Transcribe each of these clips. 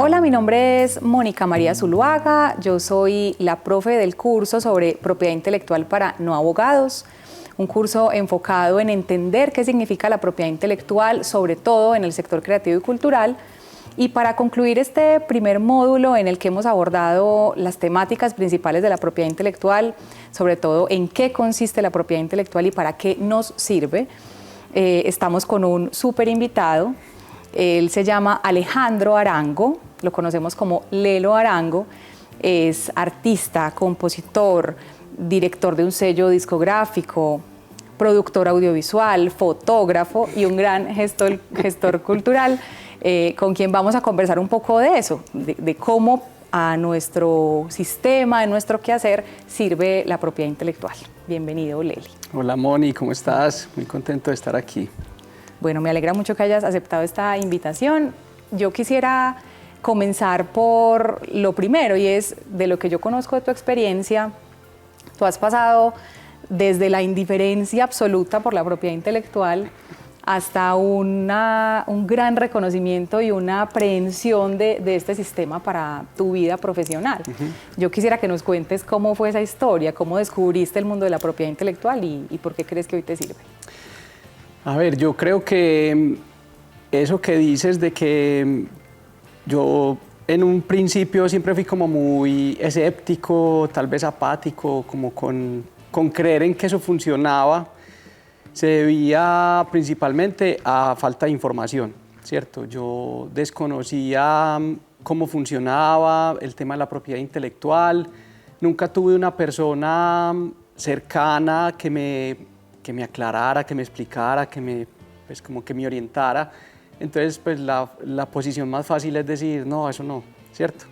Hola, mi nombre es Mónica María Zuluaga, yo soy la profe del curso sobre propiedad intelectual para no abogados, un curso enfocado en entender qué significa la propiedad intelectual, sobre todo en el sector creativo y cultural. Y para concluir este primer módulo en el que hemos abordado las temáticas principales de la propiedad intelectual, sobre todo en qué consiste la propiedad intelectual y para qué nos sirve, estamos con un súper invitado. Él se llama Alejandro Arango, lo conocemos como Lelo Arango, es artista, compositor, director de un sello discográfico, productor audiovisual, fotógrafo y un gran gestor cultural, con quien vamos a conversar un poco de eso, de cómo a nuestro sistema, a nuestro quehacer, sirve la propiedad intelectual. Bienvenido, Leli. Hola, Moni, ¿cómo estás? Muy contento de estar aquí. Bueno, me alegra mucho que hayas aceptado esta invitación. Yo quisiera comenzar por lo primero, y es de lo que yo conozco de tu experiencia. Tú has pasado desde la indiferencia absoluta por la propiedad intelectual hasta un gran reconocimiento y una aprehensión de este sistema para tu vida profesional. Yo quisiera que nos cuentes cómo fue esa historia, cómo descubriste el mundo de la propiedad intelectual y por qué crees que hoy te sirve. A ver, yo creo que eso que dices de que yo en un principio siempre fui como muy escéptico, tal vez apático, como con creer en que eso funcionaba, se debía principalmente a falta de información, ¿cierto? Yo desconocía cómo funcionaba el tema de la propiedad intelectual, nunca tuve una persona cercana que me aclarara, que me explicara, pues como que me orientara. Entonces, pues la posición más fácil es decir, no, eso no, ¿cierto?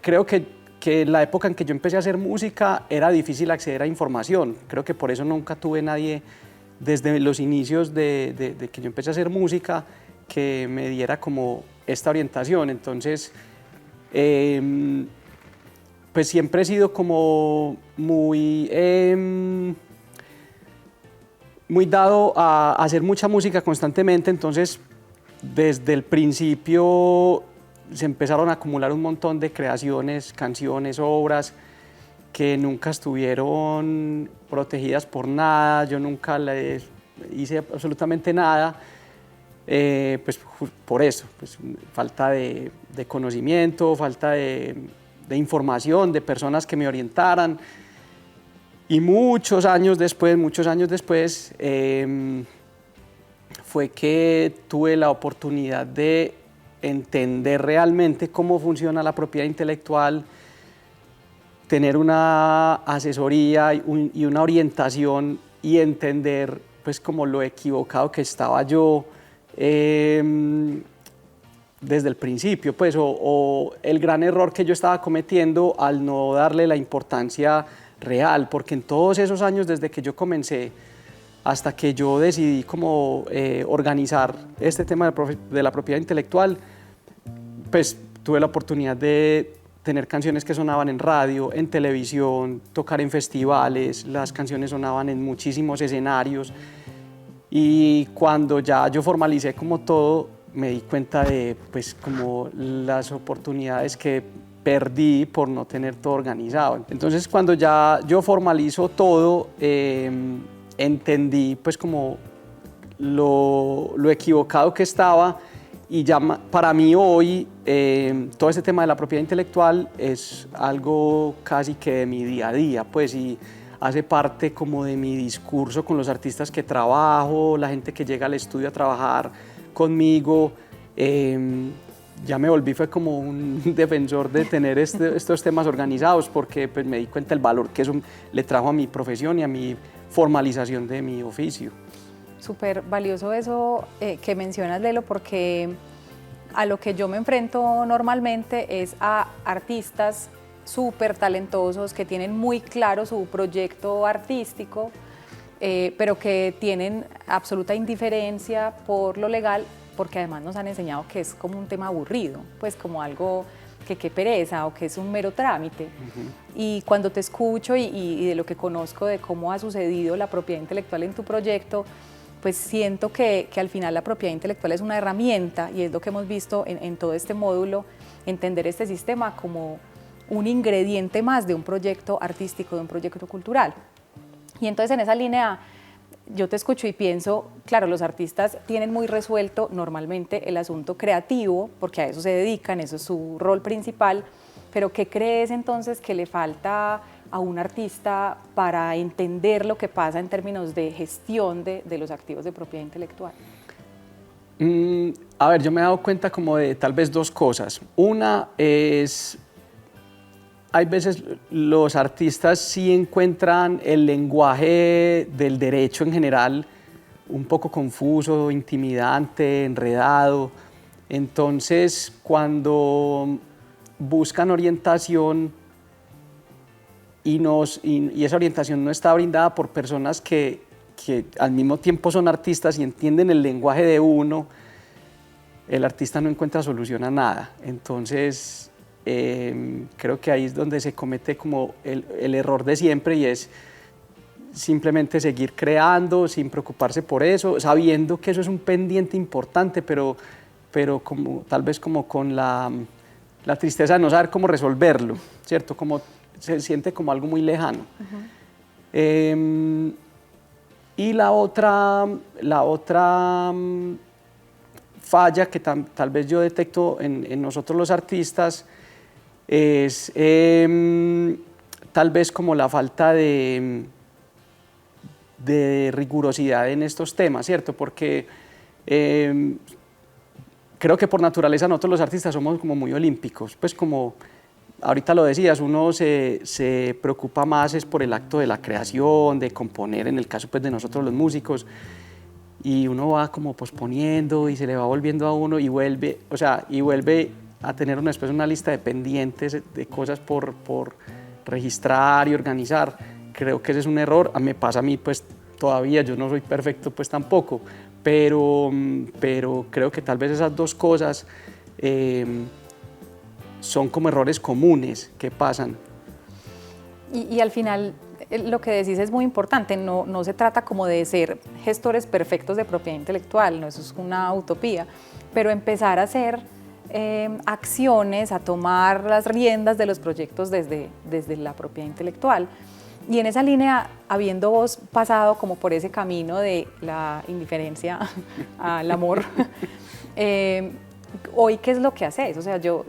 Creo que en la época en que yo empecé a hacer música era difícil acceder a información. Creo que por eso nunca tuve nadie desde los inicios de que yo empecé a hacer música que me diera como esta orientación. Entonces, pues siempre he sido como muy dado a hacer mucha música constantemente, entonces desde el principio se empezaron a acumular un montón de creaciones, canciones, obras que nunca estuvieron protegidas por nada, yo nunca les hice absolutamente nada, pues por eso, pues, falta de conocimiento, falta de información, de personas que me orientaran. Y muchos años después, fue que tuve la oportunidad de entender realmente cómo funciona la propiedad intelectual, tener una asesoría y una orientación y entender pues como lo equivocado que estaba yo desde el principio, pues, o el gran error que yo estaba cometiendo al no darle la importancia real, porque en todos esos años desde que yo comencé hasta que yo decidí como organizar este tema de la propiedad intelectual, pues tuve la oportunidad de tener canciones que sonaban en radio, en televisión, tocar en festivales, las canciones sonaban en muchísimos escenarios y cuando ya yo formalicé como todo, me di cuenta de pues como las oportunidades que perdí por no tener todo organizado. Entonces cuando ya yo formalizo todo, entendí pues como lo equivocado que estaba y ya para mí hoy todo este tema de la propiedad intelectual es algo casi que de mi día a día, pues, y hace parte como de mi discurso con los artistas que trabajo, la gente que llega al estudio a trabajar conmigo. Ya me volví fue como un defensor de tener estos temas organizados porque pues, me di cuenta del valor que eso le trajo a mi profesión y a mi formalización de mi oficio. Súper valioso eso que mencionas, Lelo, porque a lo que yo me enfrento normalmente es a artistas súper talentosos que tienen muy claro su proyecto artístico, pero que tienen absoluta indiferencia por lo legal, porque además nos han enseñado que es como un tema aburrido, pues como algo que qué pereza o que es un mero trámite. Y cuando te escucho y de lo que conozco de cómo ha sucedido la propiedad intelectual en tu proyecto, pues siento que al final la propiedad intelectual es una herramienta y es lo que hemos visto en todo este módulo, entender este sistema como un ingrediente más de un proyecto artístico, de un proyecto cultural. Y entonces en esa línea yo te escucho y pienso, claro, los artistas tienen muy resuelto normalmente el asunto creativo, porque a eso se dedican, eso es su rol principal, pero ¿qué crees entonces que le falta a un artista para entender lo que pasa en términos de gestión de los activos de propiedad intelectual? A ver, yo me he dado cuenta como de tal vez dos cosas. Una es, hay veces los artistas sí encuentran el lenguaje del derecho en general un poco confuso, intimidante, enredado. Entonces, cuando buscan orientación y esa orientación no está brindada por personas que al mismo tiempo son artistas y entienden el lenguaje de uno, el artista no encuentra solución a nada. Entonces, creo que ahí es donde se comete como el error de siempre, y es simplemente seguir creando sin preocuparse por eso, sabiendo que eso es un pendiente importante, pero como, tal vez como con la tristeza de no saber cómo resolverlo, ¿cierto? Como se siente como algo muy lejano. Y la otra falla que tal vez yo detecto en nosotros los artistas es tal vez como la falta de rigurosidad en estos temas, ¿cierto? Porque creo que por naturaleza nosotros los artistas somos como muy olímpicos, pues como ahorita lo decías, uno se preocupa más es por el acto de la creación, de componer, en el caso pues de nosotros los músicos, y uno va como posponiendo y se le va volviendo a uno y vuelve, o sea, y vuelve a tener después una lista de pendientes de cosas por registrar y organizar. Creo que ese es un error, me pasa a mí pues todavía, yo no soy perfecto pues tampoco, pero creo que tal vez esas dos cosas son como errores comunes que pasan. Y al final lo que decís es muy importante, no se trata como de ser gestores perfectos de propiedad intelectual, no, eso es una utopía, pero empezar a hacer acciones, a tomar las riendas de los proyectos desde la propiedad intelectual. Y en esa línea, habiendo vos pasado como por ese camino de la indiferencia al amor, hoy, ¿qué es lo que haces? O sea, yo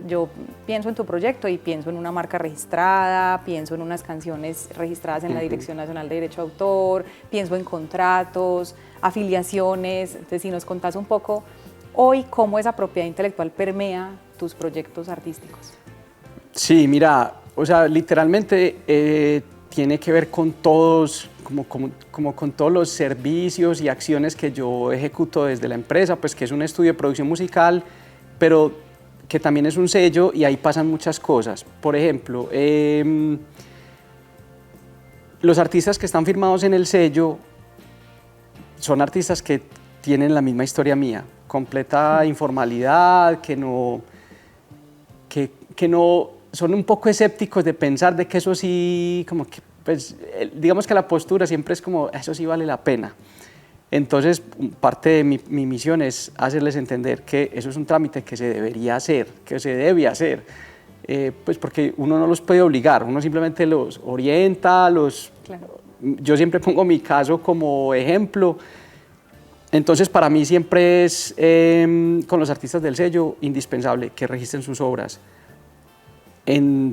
pienso en tu proyecto y pienso en una marca registrada, pienso en unas canciones registradas en la Dirección Nacional de Derecho de Autor, pienso en contratos, afiliaciones. Entonces, si nos contás un poco hoy cómo esa propiedad intelectual permea tus proyectos artísticos. Sí, mira, o sea, literalmente tiene que ver con todos, como con todos los servicios y acciones que yo ejecuto desde la empresa, pues que es un estudio de producción musical, pero que también es un sello, y ahí pasan muchas cosas. Por ejemplo, los artistas que están firmados en el sello son artistas que tienen la misma historia mía, completa informalidad, que no son un poco escépticos de pensar de que eso sí, como que, pues, digamos que la postura siempre es como, eso sí vale la pena. Entonces, parte de mi misión es hacerles entender que eso es un trámite que se debería hacer, que se debe hacer, pues porque uno no los puede obligar, uno simplemente los orienta, Claro. Yo siempre pongo mi caso como ejemplo. Entonces, para mí siempre es, con los artistas del sello, indispensable que registren sus obras,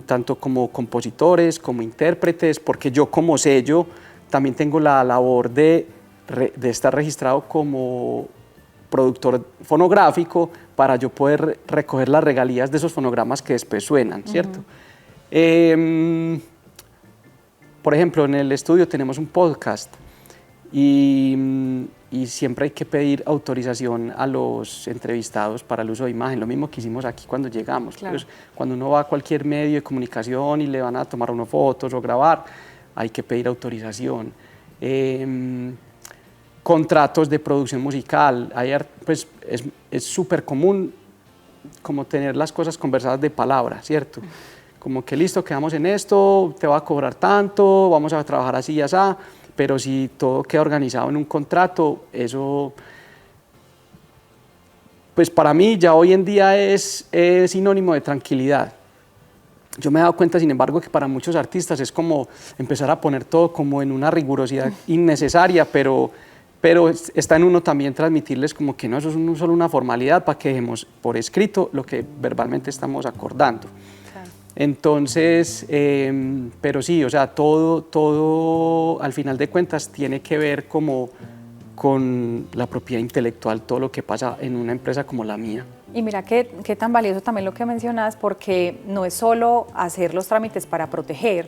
tanto como compositores, como intérpretes, porque yo como sello también tengo la labor de estar registrado como productor fonográfico para yo poder recoger las regalías de esos fonogramas que después suenan, ¿cierto? Por ejemplo, en el estudio tenemos un podcast y siempre hay que pedir autorización a los entrevistados para el uso de imagen, lo mismo que hicimos aquí cuando llegamos. Claro. Pues, cuando uno va a cualquier medio de comunicación y le van a tomar unas fotos o grabar, hay que pedir autorización. Contratos de producción musical, pues es súper común como tener las cosas conversadas de palabra, ¿cierto? Como que listo, quedamos en esto, te va a cobrar tanto, vamos a trabajar así y así, pero si todo queda organizado en un contrato, eso, pues para mí ya hoy en día es sinónimo de tranquilidad. Yo me he dado cuenta, sin embargo, que para muchos artistas es como empezar a poner todo como en una rigurosidad innecesaria, pero está en uno también transmitirles como que no, eso es solo una formalidad para que dejemos por escrito lo que verbalmente estamos acordando. Claro. Entonces, pero sí, o sea, todo al final de cuentas tiene que ver como con la propiedad intelectual, todo lo que pasa en una empresa como la mía. Y mira qué tan valioso también lo que mencionas, porque no es solo hacer los trámites para proteger,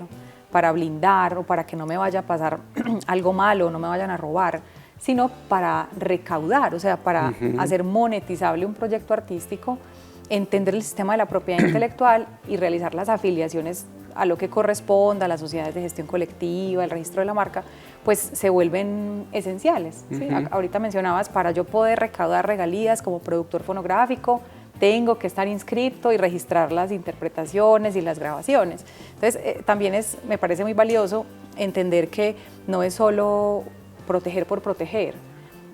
para blindar o para que no me vaya a pasar algo malo, no me vayan a robar, sino para recaudar, o sea, para hacer monetizable un proyecto artístico, entender el sistema de la propiedad intelectual y realizar las afiliaciones a lo que corresponda, a las sociedades de gestión colectiva, el registro de la marca, pues se vuelven esenciales. ¿Sí? Ahorita mencionabas, para yo poder recaudar regalías como productor fonográfico, tengo que estar inscrito y registrar las interpretaciones y las grabaciones. Entonces, también me parece muy valioso entender que no es solo proteger por proteger,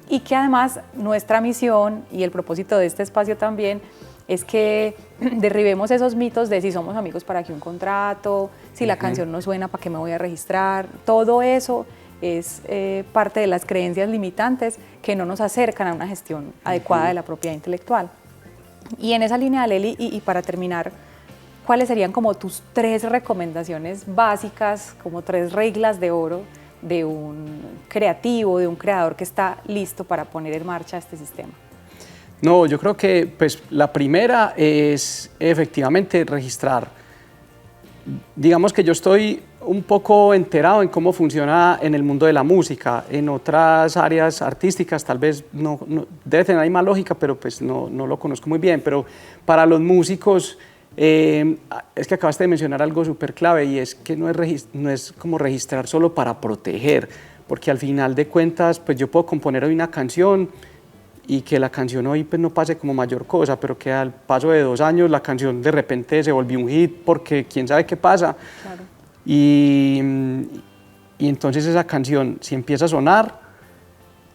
y que además nuestra misión y el propósito de este espacio también es que derribemos esos mitos de si somos amigos para que un contrato, si la canción no suena para qué me voy a registrar. Todo eso es parte de las creencias limitantes que no nos acercan a una gestión adecuada de la propiedad intelectual. Y en esa línea, Lely, y para terminar, ¿cuáles serían como tus 3 recomendaciones básicas, como 3 reglas de oro de un creativo, de un creador que está listo para poner en marcha este sistema? No, yo creo que pues, la primera es efectivamente registrar. Digamos que yo estoy un poco enterado en cómo funciona en el mundo de la música. En otras áreas artísticas tal vez no debe tener la misma lógica, pero pues no lo conozco muy bien. Pero para los músicos es que acabaste de mencionar algo súper clave, y es que no es como registrar solo para proteger, porque al final de cuentas pues yo puedo componer hoy una canción y que la canción hoy pues no pase como mayor cosa, pero que al paso de 2 años la canción de repente se volvió un hit porque quién sabe qué pasa. Claro. Y entonces esa canción, si empieza a sonar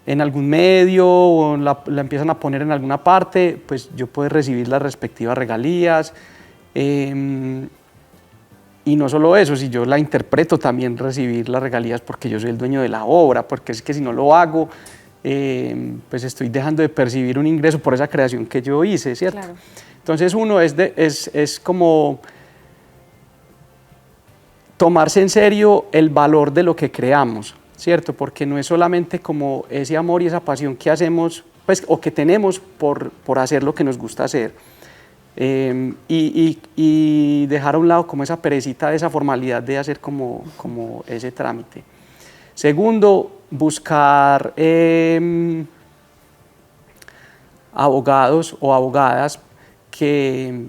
en algún medio o la empiezan a poner en alguna parte, pues yo puedo recibir las respectivas regalías. Y no solo eso, si yo la interpreto, también recibir las regalías porque yo soy el dueño de la obra, porque es que si no lo hago, pues estoy dejando de percibir un ingreso por esa creación que yo hice, ¿cierto? Claro. Entonces uno es como tomarse en serio el valor de lo que creamos, ¿cierto? Porque no es solamente como ese amor y esa pasión que hacemos, pues, o que tenemos por hacer lo que nos gusta hacer, y dejar a un lado como esa perecita de esa formalidad de hacer como ese trámite. Segundo, buscar abogados o abogadas que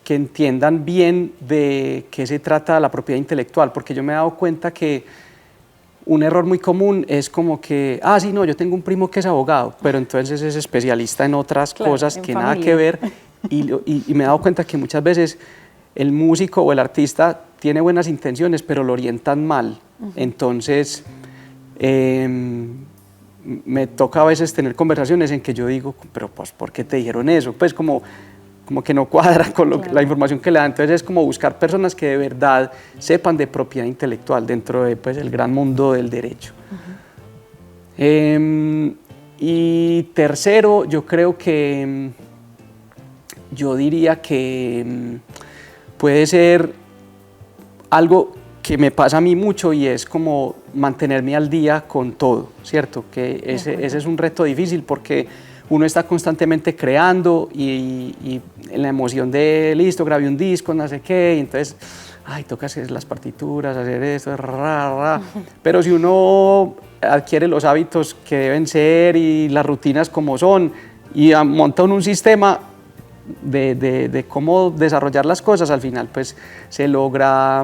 entiendan bien de qué se trata la propiedad intelectual, porque yo me he dado cuenta que un error muy común es como que, sí, no, yo tengo un primo que es abogado, pero entonces es especialista en otras cosas que nada que ver, y me he dado cuenta que muchas veces el músico o el artista tiene buenas intenciones, pero lo orientan mal. Entonces me toca a veces tener conversaciones en que yo digo, pero pues, ¿por qué te dijeron eso? Pues como que no cuadra con la información que le dan. Entonces es como buscar personas que de verdad sepan de propiedad intelectual dentro de pues, el gran mundo del derecho. Y tercero, yo creo que yo diría que puede ser algo que me pasa a mí mucho, y es como mantenerme al día con todo, ¿cierto? Que ese es un reto difícil porque uno está constantemente creando y en la emoción de listo, grabé un disco, no sé qué, y entonces, toca hacer las partituras, hacer esto, pero si uno adquiere los hábitos que deben ser y las rutinas como son, y monta un sistema de cómo desarrollar las cosas, al final pues se logra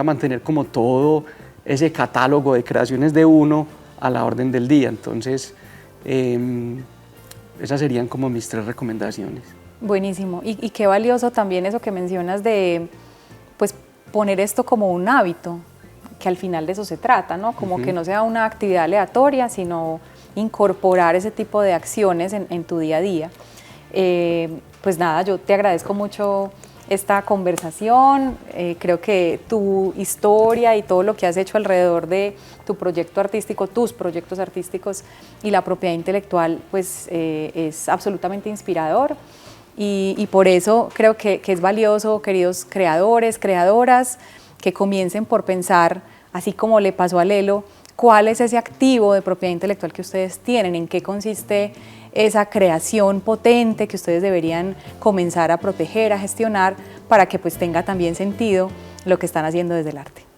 mantener como todo ese catálogo de creaciones de uno a la orden del día. Entonces, esas serían como mis 3 recomendaciones. Buenísimo. Y qué valioso también eso que mencionas de pues, poner esto como un hábito, que al final de eso se trata, ¿no? Como que no sea una actividad aleatoria, sino incorporar ese tipo de acciones en tu día a día. Pues nada, yo te agradezco mucho esta conversación, creo que tu historia y todo lo que has hecho alrededor de tu proyecto artístico, tus proyectos artísticos y la propiedad intelectual, pues es absolutamente inspirador y por eso creo que es valioso, queridos creadores, creadoras, que comiencen por pensar, así como le pasó a Lelo, cuál es ese activo de propiedad intelectual que ustedes tienen, en qué consiste esa creación potente que ustedes deberían comenzar a proteger, a gestionar, para que pues tenga también sentido lo que están haciendo desde el arte.